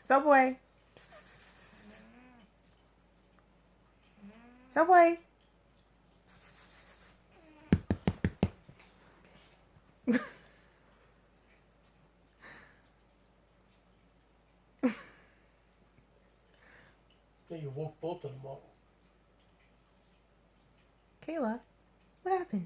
Subway. Psst, psst, psst, psst, psst. Subway. Psst, psst, psst, psst, psst. Yeah, you woke both of them up. Kayla, what happened?